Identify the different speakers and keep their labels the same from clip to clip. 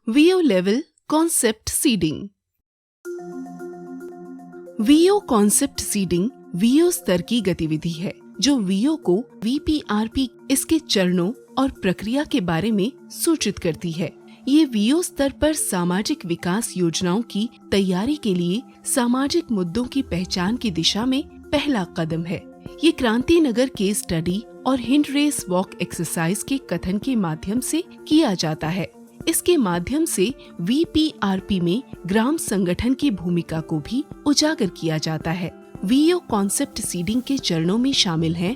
Speaker 1: VO level concept seeding. VO concept seeding VO स्तर की गतिविधि है जो वीओ को वीपीआरपी इसके चरणों और प्रक्रिया के बारे में सूचित करती है। ये वीओ स्तर पर सामाजिक विकास योजनाओं की तैयारी के लिए सामाजिक मुद्दों की पहचान की दिशा में पहला कदम है। ये क्रांति नगर केस स्टडी और हिंड रेस वॉक एक्सरसाइज के कथन के माध्यम से किया जाता है। इसके माध्यम से वीपीआरपी में ग्राम संगठन की भूमिका को भी उजागर किया जाता है। वीओ कॉन्सेप्ट सीडिंग के चरणों में शामिल हैं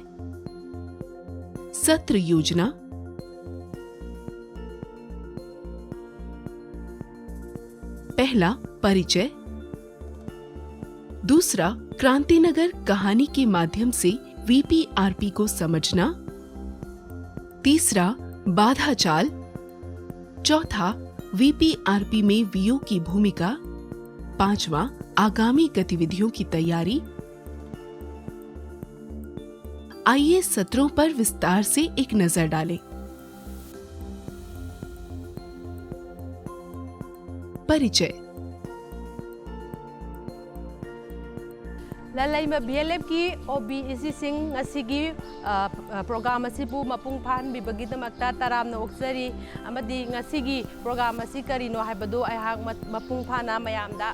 Speaker 1: सत्र योजना, पहला परिचय, दूसरा क्रांतिनगर कहानी के माध्यम से वीपीआरपी को समझना, तीसरा बाधा चाल, चौथा वीपीआरपी में वीओ की भूमिका, पांचवा आगामी गतिविधियों की तैयारी। आइए सत्रों पर विस्तार से एक नजर डालें। परिचय।
Speaker 2: ꯂꯂꯩꯃ ꯚꯤꯑꯦꯜꯑꯦꯐꯀꯤ ꯑꯣ.ꯕꯤ.ꯏ.ꯁꯤꯁꯤꯡ ꯉꯁꯤꯒꯤ ꯄ꯭ꯔꯣꯒ꯭ꯔꯥꯝ ꯑꯁꯤꯕꯨ ꯃꯄꯨꯡ ꯐꯥꯍꯟꯕꯤꯕꯒꯤꯗꯃꯛꯇ ꯇꯔꯥꯝꯅ ꯑꯣꯛꯆꯔꯤ ꯑꯃꯗꯤ ꯉꯁꯤꯒꯤ ꯄ꯭ꯔꯣꯒ꯭ꯔꯥꯝ ꯑꯁꯤ ꯀꯔꯤꯅꯣ ꯍꯥꯏꯕꯗꯨ ꯑꯩꯍꯥꯛ ꯃꯄꯨꯡ ꯐꯥꯅ ꯃꯌꯥꯝꯗ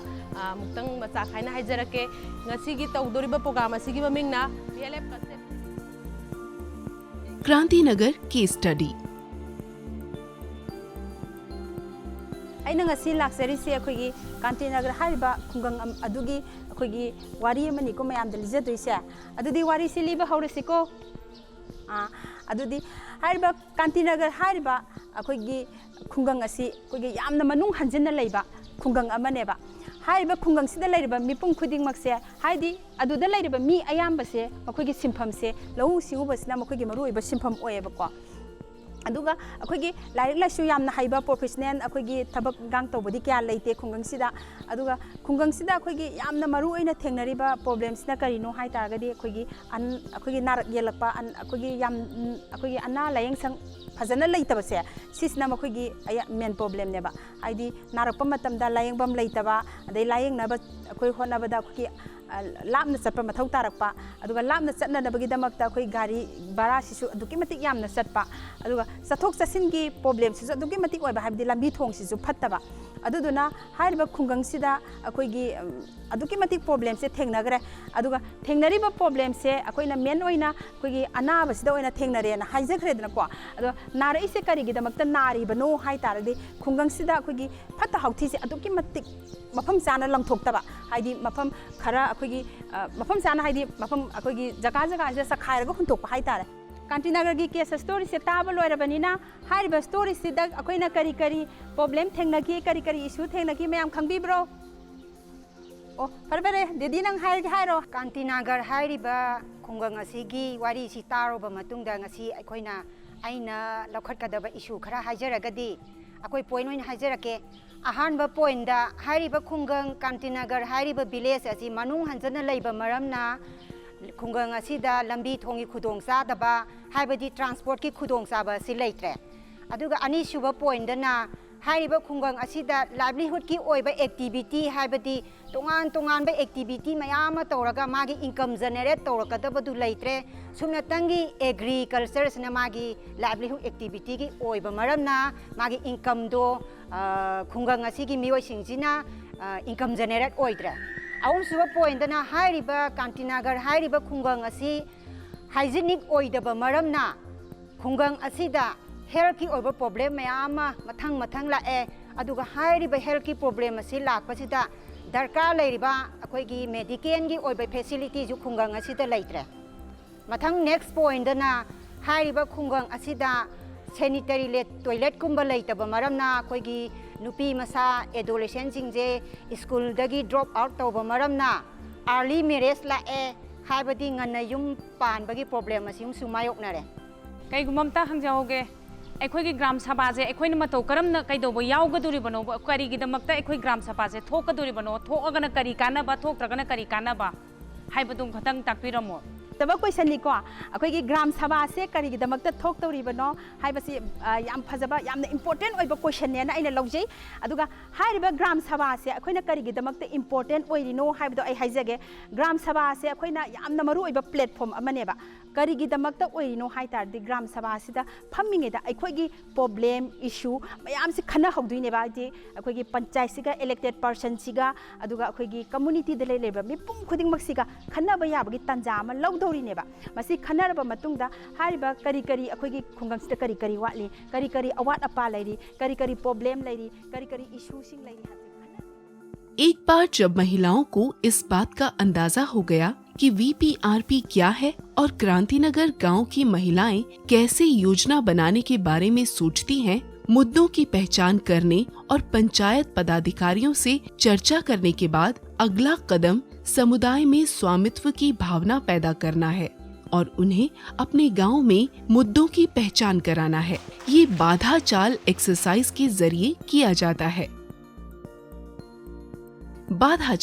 Speaker 2: ꯑꯃꯨꯛꯇꯪ ꯃꯆꯥ ꯈꯥꯏꯅ ꯍꯥꯏꯖꯔꯛꯀꯦ꯫ ꯉꯁꯤꯒꯤ ꯇꯧꯗꯣꯔꯤꯕ ꯄ꯭ꯔꯣꯒ꯭ꯔꯥꯝ ꯑꯁꯤꯒꯤ ꯃꯃꯤꯡꯅ ꯚꯤꯑꯦꯜꯑꯦꯐ ꯀꯟꯁꯦꯞ
Speaker 1: क्रांतिनगर केस स्टडी।
Speaker 3: ꯑꯩꯅ ꯉꯁꯤ ꯂꯥꯛꯆꯔꯤꯁꯦ ꯑꯩꯈꯣꯏꯒꯤ ꯀꯥꯟꯇꯤꯅꯒꯔ ꯍꯥꯏꯔꯤꯕ ꯈꯨꯡꯒꯪ ꯑꯗꯨꯒꯤ ꯑꯩꯈꯣꯏꯒꯤ ꯋꯥꯔꯤ ꯑꯃꯅꯤꯀꯣ ꯃꯌꯥꯝꯗ ꯂꯤꯖꯗꯣꯏꯁꯦ꯫ ꯑꯗꯨꯗꯤ ꯋꯥꯔꯤꯁꯤ ꯂꯤꯕ ꯍꯧꯔꯁꯤꯀꯣ꯫ ꯑꯗꯨꯗꯤ ꯍꯥꯏꯔꯤꯕ ꯀꯥꯟꯇꯤꯅꯒꯔ ꯍꯥꯏꯔꯤꯕ ꯑꯩꯈꯣꯏꯒꯤ ꯈꯨꯡꯒꯪ ꯑꯁꯤ ꯑꯩꯈꯣꯏꯒꯤ ꯌꯥꯝꯅ ꯃꯅꯨꯡ ꯍꯟꯖꯤꯟꯅ ꯂꯩꯕ ꯈꯨꯡꯒꯪ ꯑꯃꯅꯦꯕ꯫ ꯍꯥꯏꯔꯤꯕ ꯈꯨꯡꯒꯪꯁꯤꯗ ꯂꯩꯔꯤꯕ ꯃꯤꯄꯨꯝ ꯈꯨꯗꯤꯡꯃꯛꯁꯦ ꯍꯥꯏꯗꯤ ꯑꯗꯨꯗ ꯂꯩꯔꯤꯕ ꯃꯤ ꯑꯌꯥꯝꯕꯁꯦ ꯃꯈꯣꯏꯒꯤ ꯁꯤꯟꯐꯝꯁꯦ ꯂꯧꯎ ꯁꯤꯡꯎꯕꯁꯤꯅ ꯃꯈꯣꯏꯒꯤ ꯃꯔꯨꯑꯣꯏꯕ ꯁꯤꯟꯐꯝ ꯑꯣꯏꯌꯦꯕꯀꯣ꯫ ꯑꯗꯨꯒ ꯑꯩꯈꯣꯏꯒꯤ ꯂꯥꯏꯔꯤꯛ ꯂꯥꯏꯁꯨ ꯌꯥꯝꯅ ꯍꯩꯕ ꯄ꯭ꯔꯣꯐꯦꯁꯅꯦꯜ ꯑꯩꯈꯣꯏꯒꯤ ꯊꯕꯛ ꯏꯟꯈꯥꯡ ꯇꯧꯕꯗꯤ ꯀꯌꯥ ꯂꯩꯇꯦ ꯈꯨꯡꯒꯪꯁꯤꯗ꯫ ꯑꯗꯨꯒ ꯈꯨꯡꯒꯪꯁꯤꯗ ꯑꯩꯈꯣꯏꯒꯤ ꯌꯥꯝꯅ ꯃꯔꯨꯑꯣꯏꯅ ꯊꯦꯡꯅꯔꯤꯕ ꯄ꯭ꯔꯣꯕ꯭ꯂꯦꯝꯁꯤꯅ ꯀꯔꯤꯅꯣ ꯍꯥꯏꯇꯥꯔꯒꯗꯤ ꯑꯩꯈꯣꯏꯒꯤ ꯅꯥꯔꯛ ꯌꯦꯛꯂꯛꯄ ꯑꯩꯈꯣꯏꯒꯤ ꯑꯅꯥ ꯂꯥꯏꯌꯦꯡꯁꯪ ꯐꯖꯅ ꯂꯩꯇꯕꯁꯦ ꯁꯤꯁꯤꯅ ꯃꯈꯣꯏꯒꯤ ꯃꯦꯟ ꯄ꯭ꯔꯣꯕ꯭ꯂꯦꯝꯅꯦꯕ꯫ ꯍꯥꯏꯗꯤ ꯅꯥꯔꯛꯄ ꯃꯇꯝꯗ ꯂꯥꯏꯌꯦꯡꯐꯝ ꯂꯩꯇꯕ, ꯑꯗꯩ ꯂꯥꯏꯌꯦꯡꯅꯕ ꯑꯩꯈꯣꯏ ꯍꯣꯠꯅꯕꯗ ꯑꯩꯈꯣꯏꯒꯤ ꯂꯥꯞꯅ ꯆꯠꯄ ꯃꯊꯧ ꯇꯥꯔꯛꯄ, ꯑꯗꯨꯒ ꯂꯥꯞꯅ ꯆꯠꯅꯅꯕꯒꯤꯗꯃꯛꯇ ꯑꯩꯈꯣꯏ ꯒꯥꯔꯤ ꯚꯔꯥꯁꯤꯁꯨ ꯑꯗꯨꯛꯀꯤ ꯃꯇꯤꯛ ꯌꯥꯝꯅ ꯆꯠꯄ, ꯑꯗꯨꯒ ꯆꯠꯊꯣꯛ ꯆꯠꯁꯤꯟꯒꯤ ꯄ꯭ꯔꯣꯕ꯭ꯂꯦꯝꯁꯤꯁꯨ ꯑꯗꯨꯛꯀꯤ ꯃꯇꯤꯛ ꯑꯣꯏꯕ, ꯍꯥꯏꯕꯗꯤ ꯂꯝꯕꯤ ꯊꯣꯡꯁꯤꯁꯨ ꯐꯠꯇꯕ꯫ ꯑꯗꯨꯗꯨꯅ ꯍꯥꯏꯔꯤꯕ ꯈꯨꯡꯒꯪꯁꯤꯗ ꯑꯩꯈꯣꯏꯒꯤ ꯑꯗꯨꯛꯀꯤ ꯃꯇꯤꯛ ꯄ꯭ꯔꯣꯕ꯭ꯂꯦꯝꯁꯦ ꯊꯦꯡꯅꯈ꯭ꯔꯦ꯫ ꯑꯗꯨꯒ ꯊꯦꯡꯅꯔꯤꯕ ꯄ꯭ꯔꯣꯕ꯭ꯂꯦꯝꯁꯦ ꯑꯩꯈꯣꯏꯅ ꯃꯦꯟ ꯑꯣꯏꯅ ꯑꯩꯈꯣꯏꯒꯤ ꯑꯅꯥꯕꯁꯤꯗ ꯑꯣꯏꯅ ꯊꯦꯡꯅꯔꯦꯅ ꯍꯥꯏꯖꯈ꯭ꯔꯦꯗꯅꯀꯣ꯫ ꯑꯗꯣ ꯅꯥꯔꯛꯏꯁꯦ ꯀꯔꯤꯒꯤꯗꯃꯛꯇ ꯅꯥꯔꯤꯕꯅꯣ ꯍꯥꯏꯇꯥꯔꯒꯗꯤ ꯈꯨꯡꯒꯪꯁꯤꯗ ꯑꯩꯈꯣꯏꯒꯤ ꯐꯠꯇ ꯍꯥꯎꯊꯤꯁꯦ ꯑꯗꯨꯛꯀꯤ ꯃꯇꯤꯛ ꯃꯐꯝ ꯆꯥꯅ ꯂꯪꯊꯣꯛꯇꯕ, ꯍꯥꯏꯗꯤ ꯃꯐꯝ ꯈꯔ ꯑꯩꯈꯣꯏꯒꯤ ꯃꯐꯝ ꯆꯥꯅ ꯍꯥꯏꯗꯤ ꯃꯐꯝ ꯑꯩꯈꯣꯏꯒꯤ ꯖꯒꯥ ꯖꯒꯥꯁꯤꯗ ꯆꯈꯥꯏꯔꯒ ꯍꯨꯟꯇꯣꯛꯄ ꯍꯥꯏꯇꯥꯔꯦ꯫ ꯀꯥꯟꯇꯤꯅꯒꯔꯒꯤ ꯀꯦꯁ ꯁ꯭ꯇꯣꯔꯤꯁꯦ ꯇꯥꯕ ꯂꯣꯏꯔꯕꯅꯤꯅ ꯍꯥꯏꯔꯤꯕ ꯁ꯭ꯇꯣꯔꯤꯁꯤꯗ ꯑꯩꯈꯣꯏꯅ ꯀꯔꯤ ꯀꯔꯤ ꯄ꯭ꯔꯣꯕ꯭ꯂꯦꯝ ꯊꯦꯡꯅꯈꯤ, ꯀꯔꯤ ꯀꯔꯤ ꯏꯁꯨ ꯊꯦꯡꯅꯈꯤ ꯃꯌꯥꯝ ꯈꯪꯕꯤꯕ꯭ꯔꯣ? ꯑꯣ ꯐꯔꯦ ꯐꯔꯦ ꯗꯦꯗꯤ ꯅꯪ ꯍꯥꯏꯔꯣ꯫
Speaker 4: ꯀꯥꯟꯇꯤꯅꯒꯔ ꯍꯥꯏꯔꯤꯕ ꯈꯨꯡꯒꯪ ꯑꯁꯤꯒꯤ ꯋꯥꯔꯤꯁꯤ ꯇꯥꯔꯨꯕ ꯃꯇꯨꯡꯗ ꯉꯁꯤ ꯑꯩꯅ ꯂꯧꯈꯠꯀꯗꯕ ꯏꯁꯨ ꯈꯔ ꯍꯥꯏꯖꯔꯒꯗꯤ ꯑꯩꯈꯣꯏ ꯄꯣꯏꯟ ꯑꯣꯏꯅ ꯍꯥꯏꯖꯔꯛꯀꯦ꯫ ꯑꯍꯥꯟꯕ ꯄꯣꯏꯟꯗ ꯍꯥꯏꯔꯤꯕ ꯈꯨꯡꯒꯪ ꯀꯥꯟꯇꯤꯅꯒꯔ ꯍꯥꯏꯔꯤꯕ ꯚꯤꯂꯦꯖ ꯑꯁꯤ ꯃꯅꯨꯡ ꯍꯟꯖꯟꯅ ꯂꯩꯕ ꯃꯔꯝꯅ ꯈꯨꯡꯒꯪ ꯑꯁꯤꯗ ꯂꯝꯕꯤ ꯊꯣꯡꯒꯤ ꯈꯨꯗꯣꯡꯆꯥꯗꯕ ꯍꯥꯏꯕꯗꯤ ꯇ꯭ꯔꯥꯟꯁꯄꯣꯔꯠꯀꯤ ꯈꯨꯗꯣꯡꯆꯥꯕ ꯑꯁꯤ ꯂꯩꯇ꯭ꯔꯦ꯫ ꯑꯗꯨꯒ ꯑꯅꯤꯁꯨꯕ ꯄꯣꯏꯟꯗꯅ ꯍꯥꯏꯔꯤꯕ ꯈꯨꯡꯒꯪ ꯑꯁꯤꯗ ꯂꯥꯏꯚꯂꯤꯍꯨꯗꯀꯤ ꯑꯣꯏꯕ ꯑꯦꯛꯇꯤꯚꯤꯇꯤ ꯍꯥꯏꯕꯗꯤ ꯇꯣꯉꯥꯟ ꯇꯣꯉꯥꯟꯕ ꯑꯦꯛꯇꯤꯚꯤꯇꯤ ꯃꯌꯥꯝ ꯑꯃ ꯇꯧꯔꯒ ꯃꯥꯒꯤ ꯏꯟꯀꯝ ꯖꯦꯅꯦꯔꯦꯠ ꯇꯧꯔꯛꯀꯗꯕꯗꯨ ꯂꯩꯇ꯭ꯔꯦ꯫ ꯁꯨꯞꯅꯇꯪꯒꯤ ꯑꯦꯒ꯭ꯔꯤꯀꯜꯆꯔꯁꯤꯅ ꯃꯥꯒꯤ ꯂꯥꯏꯚꯂꯤꯍꯨꯗ ꯑꯦꯛꯇꯤꯚꯤꯇꯤꯒꯤ ꯑꯣꯏꯕ ꯃꯔꯝꯅ ꯃꯥꯒꯤ ꯏꯟꯀꯝꯗꯣ ꯈꯨꯡꯒꯪ ꯑꯁꯤꯒꯤ ꯃꯤꯑꯣꯏꯁꯤꯡꯁꯤꯅ ꯏꯟꯀꯝ ꯖꯦꯅꯦꯔꯦꯠ ꯑꯣꯏꯗ꯭ꯔꯦ꯫ ꯑꯍꯨꯝꯁꯨꯕ ꯄꯣꯏꯟꯗꯅ ꯍꯥꯏꯔꯤꯕ ꯀꯥꯟꯇꯤꯅꯒꯔ ꯍꯥꯏꯔꯤꯕ ꯈꯨꯡꯒꯪ ꯑꯁꯤ ꯍꯥꯏꯖꯤꯅꯤꯛ ꯑꯣꯏꯗꯕ ꯃꯔꯝꯅ ꯈꯨꯡꯒꯪ ꯑꯁꯤꯗ ꯍꯦꯜꯊꯀꯤ ꯑꯣꯏꯕ ꯄ꯭ꯔꯣꯕ꯭ꯂꯦꯝ ꯃꯌꯥꯝ ꯑꯃ ꯃꯊꯪ ꯂꯥꯛꯑꯦ꯫ ꯑꯗꯨꯒ ꯍꯥꯏꯔꯤꯕ ꯍꯦꯜꯊꯀꯤ ꯄ꯭ꯔꯣꯕ꯭ꯂꯦꯝ ꯑꯁꯤ ꯂꯥꯛꯄꯁꯤꯗ ꯗꯔꯀꯥꯔ ꯂꯩꯔꯤꯕ ꯑꯩꯈꯣꯏꯒꯤ ꯃꯦꯗꯤꯀꯦꯜꯒꯤ ꯑꯣꯏꯕ ꯐꯦꯁꯤꯂꯤꯇꯤꯁꯨ ꯈꯨꯡꯒꯪ ꯑꯁꯤꯗ ꯂꯩꯇ꯭ꯔꯦ꯫ ꯃꯊꯪ ꯅꯦꯛꯁ ꯄꯣꯏꯟꯗꯅ ꯍꯥꯏꯔꯤꯕ ꯈꯨꯡꯒꯪ ꯑꯁꯤꯗ ꯁꯦꯅꯤꯇꯔꯤ ꯇꯣꯏꯂꯦꯠꯀꯨꯝꯕ ꯂꯩꯇꯕ ꯃꯔꯝꯅ ꯑꯩꯈꯣꯏꯒꯤ ꯅꯨꯄꯤ ꯃꯆꯥ ꯑꯦꯗꯣꯂꯦꯁꯦꯟꯁꯤꯡꯁꯦ ꯁ꯭ꯀꯨꯜꯗꯒꯤ ꯗ꯭ꯔꯣꯞ ꯑꯥꯎꯠ ꯇꯧꯕ ꯃꯔꯝꯅ ꯑꯥꯔꯂꯤ ꯃꯦꯔꯦꯖ ꯂꯥꯛꯑꯦ, ꯍꯥꯏꯕꯗꯤ ꯉꯟꯅ ꯌꯨꯝ ꯄꯥꯟꯕꯒꯤ ꯄ꯭ꯔꯣꯕ꯭ꯂꯦꯝ ꯑꯁꯤꯁꯨ ꯃꯥꯌꯣꯛꯅꯔꯦ꯫
Speaker 5: ꯀꯩꯒꯨꯝꯕ ꯑꯝꯇ ꯍꯪꯖꯍꯧꯒꯦ, ꯑꯩꯈꯣꯏꯒꯤ ꯒ꯭ꯔꯥꯝ ꯁꯚꯥꯁꯦ ꯑꯩꯈꯣꯏꯅ ꯃꯇꯧ ꯀꯔꯝꯅ ꯀꯩꯗꯧꯕ ꯌꯥꯎꯒꯗꯣꯔꯤꯕꯅꯣ, ꯀꯔꯤꯒꯤꯗꯃꯛꯇ ꯑꯩꯈꯣꯏ ꯒ꯭ꯔꯥꯝ ꯁꯚꯥꯁꯦ ꯊꯣꯛꯀꯗꯣꯔꯤꯕꯅꯣ, ꯊꯣꯛꯑꯒꯅ ꯀꯔꯤ ꯀꯥꯟꯅꯕ, ꯊꯣꯛꯇ꯭ꯔꯒꯅ ꯀꯔꯤ ꯀꯥꯟꯅꯕ ꯍꯥꯏꯕꯗꯨ ꯈꯇꯪ ꯇꯥꯛꯄꯤꯔꯝꯃꯣ꯫
Speaker 3: तब क्वेश्चन निको अखोगी ग्राम सभा से करिगिदमक्ता थोक तौरिबनो हाइबसी याम फजबा यामना इंपोर्टेंट ओइबा क्वेश्चन ने आइना लौजै अदुगा हाइरिबा ग्राम सभा से अखोइना करिगिदमक्ता इंपोर्टेंट ओइरिनो हाइबदो आई हाइजगे ग्राम सभा से अखोइना यामना मरु ओइबा प्लेटफॉर्म अमनेबा करिगिदमक्ता ओइरिनो हाइतारदि ग्राम सभा सिदा फम्मिङेदा अखोगी प्रॉब्लम इशू मयाम से खना हौदुइनेबा दि अखोगी पंचायत सिगा इलेक्टेड पर्सन सिगा अदुगा अखोगी कम्युनिटी दे लेबा मिपुम खुदिंगमक सिगा खन्नाबा याबगी तंजा अमा लौदौरिनेबा मसी खन्नारबा मतुंगदा हारिबा करी करी अखोगी खुंगंगसिदा करी करी वाटली करी करी अवाट अपा लैरी करी करी प्रॉब्लम लैरी करी करी इशू सिंग लैरी।
Speaker 1: एक बार जब महिलाओं को इस बात का अंदाजा हो गया कि वीपीआरपी क्या है और क्रांतिनगर गांव की महिलाएं कैसे योजना बनाने के बारे में सोचती हैं, मुद्दों की पहचान करने और पंचायत पदाधिकारियों से चर्चा करने के बाद अगला कदम समुदाय में स्वामित्व की भावना पैदा करना है और उन्हें अपने गांव में मुद्दों की पहचान कराना है। ये बाधा चाल एक्सरसाइज के जरिए किया जाता है। बाधा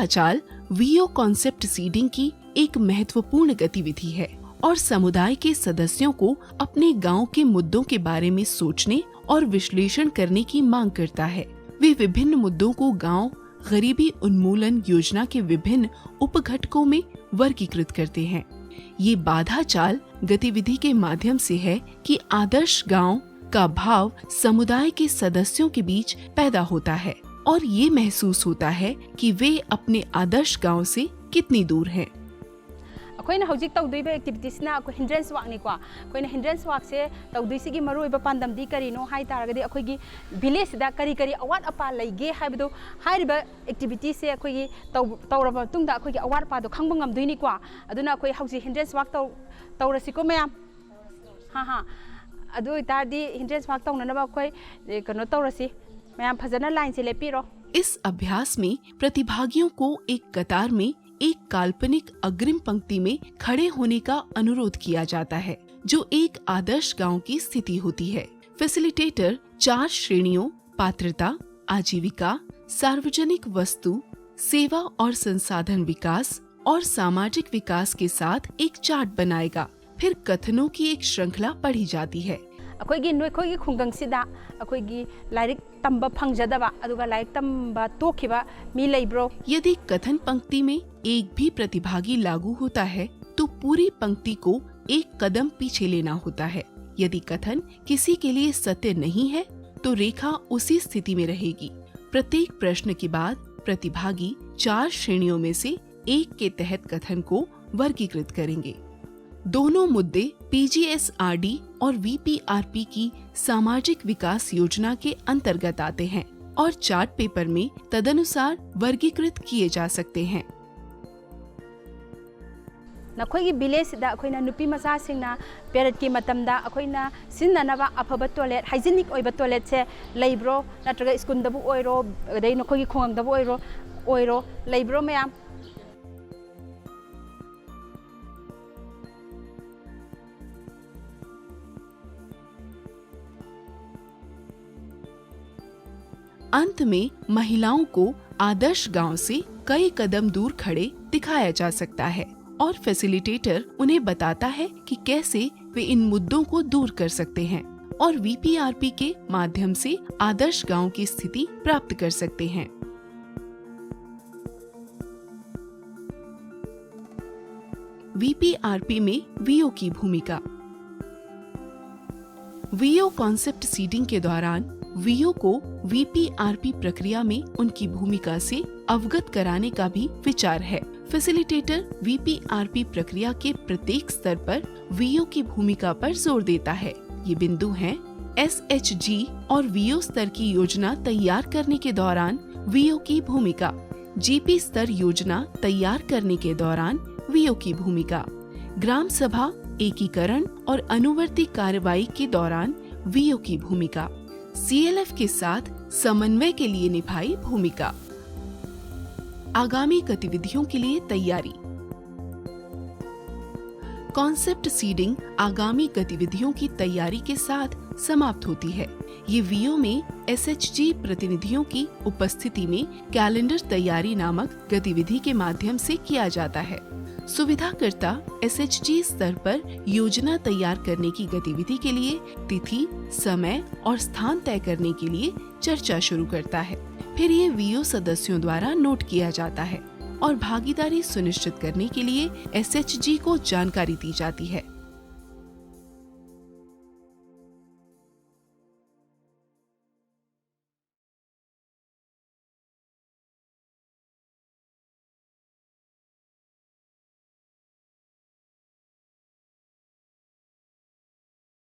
Speaker 1: चाल वीओ कॉन्सेप्ट सीडिंग की एक महत्वपूर्ण गतिविधि है और समुदाय के सदस्यों को अपने गांव के मुद्दों के बारे में सोचने और विश्लेषण करने की मांग करता है। वे विभिन्न मुद्दों को गांव गरीबी उन्मूलन योजना के विभिन्न उपघटकों में वर्गीकृत करते हैं। ये बाधा चाल गतिविधि के माध्यम से है कि आदर्श गांव का भाव समुदाय के सदस्यों के बीच पैदा होता है और ये महसूस होता है कि वे अपने आदर्श गांव से कितनी दूर हैं।
Speaker 3: अखोइना हौजिक तौदुइबा एक्टिविटीसना अखो हिंड्रेंस वाकनी को अखोइना हिंड्रेंस वाक से तौदुइसिगी मरुइबा पांदमदी करिनो हाइ तारगदि अखोइगी विलेज दा करी करी अवाट अपा लैगे हाइबदो हाइरिबा एक्टिविटी से अखोइगी तौरबा तुंगदा अखोइगी अवाट पादो खंगबा ngamदुइनि को अदुना अखोइ हौजि हिंड्रेंस वाक तौरसिको मयाम हाँ अदु तारदी हिंड्रेंस वाक तौननबा अखोइ कनो तौरसि मयाम फजना लाइन से लेपिरो।
Speaker 1: इस अभ्यास में प्रतिभागियों को एक कतार में एक काल्पनिक अग्रिम पंक्ति में खड़े होने का अनुरोध किया जाता है जो एक आदर्श गांव की स्थिति होती है। फैसिलिटेटर 4 श्रेणियों पात्रता, आजीविका, सार्वजनिक वस्तु, सेवा और संसाधन विकास और सामाजिक विकास के साथ एक चार्ट बनाएगा। फिर कथनों की एक श्रृंखला पढ़ी जाती है।
Speaker 3: अखोइगी नोइखोइगी खुंगंगसिदा अखोइगी लाइरिक तंबा फंगजदबा अदुगा लाइरिक तंबा तोखिबा मी लैब्रो।
Speaker 1: यदि कथन पंक्ति में एक भी प्रतिभागी लागू होता है तो पूरी पंक्ति को एक कदम पीछे लेना होता है। यदि कथन किसी के लिए सत्य नहीं है तो रेखा उसी स्थिति में रहेगी। प्रत्येक प्रश्न के बाद प्रतिभागी 4 श्रेणियों में से एक के तहत कथन को वर्गीकृत करेंगे। दोनों मुद्दे पीजीएसआरडी और वीपीआरपी की सामाजिक विकास योजना के अंतर्गत आते हैं और चार्ट पेपर में तदनुसार वर्गीकृत किए जा सकते हैं।
Speaker 3: नखोइगी विलेज दा अखोइना नुपी मचा सिंगना पेरेड की मतमदा अखोइना सिन्ननबा अफबा टॉयलेट हाइजीनिक ओइबा टॉयलेट से लैब्रो नत्रगा स्कूल दबु ओइरो अदै नखोइगी खोंग दबु ओइरो लैब्रो मयाम।
Speaker 1: अंत में महिलाओं को आदर्श गांव से कई कदम दूर खड़े दिखाया जा सकता है और फैसिलिटेटर उन्हें बताता है कि कैसे वे इन मुद्दों को दूर कर सकते हैं और वीपीआरपी के माध्यम से आदर्श गांव की स्थिति प्राप्त कर सकते हैं। वीपीआरपी में वीओ की भूमिका। वीओ कॉन्सेप्ट सीडिंग के दौरान वीओ को वीपीआरपी प्रक्रिया में उनकी भूमिका से अवगत कराने का भी विचार है। फैसिलिटेटर वीपीआरपी प्रक्रिया के प्रत्येक स्तर पर वीओ की भूमिका पर जोर देता है। ये बिंदु हैं एसएचजी और वीओ स्तर की योजना तैयार करने के दौरान वीओ की भूमिका, जीपी स्तर योजना तैयार करने के दौरान वीओ की भूमिका, ग्राम सभा एकीकरण और अनुवर्ती कार्रवाई के दौरान वीओ की भूमिका, सीएलएफ के साथ समन्वय के लिए निभाई भूमिका। आगामी गतिविधियों के लिए तैयारी। कॉन्सेप्ट सीडिंग आगामी गतिविधियों की तैयारी के साथ समाप्त होती है। ये वीओ में एसएचजी प्रतिनिधियों की उपस्थिति में कैलेंडर तैयारी नामक गतिविधि के माध्यम से किया जाता है। सुविधाकर्ता एसएचजी स्तर पर योजना तैयार करने की गतिविधि के लिए तिथि, समय और स्थान तय करने के लिए चर्चा शुरू करता है। फिर ये वीओ सदस्यों द्वारा नोट किया जाता है और भागीदारी सुनिश्चित करने के लिए एसएचजी को जानकारी दी जाती है।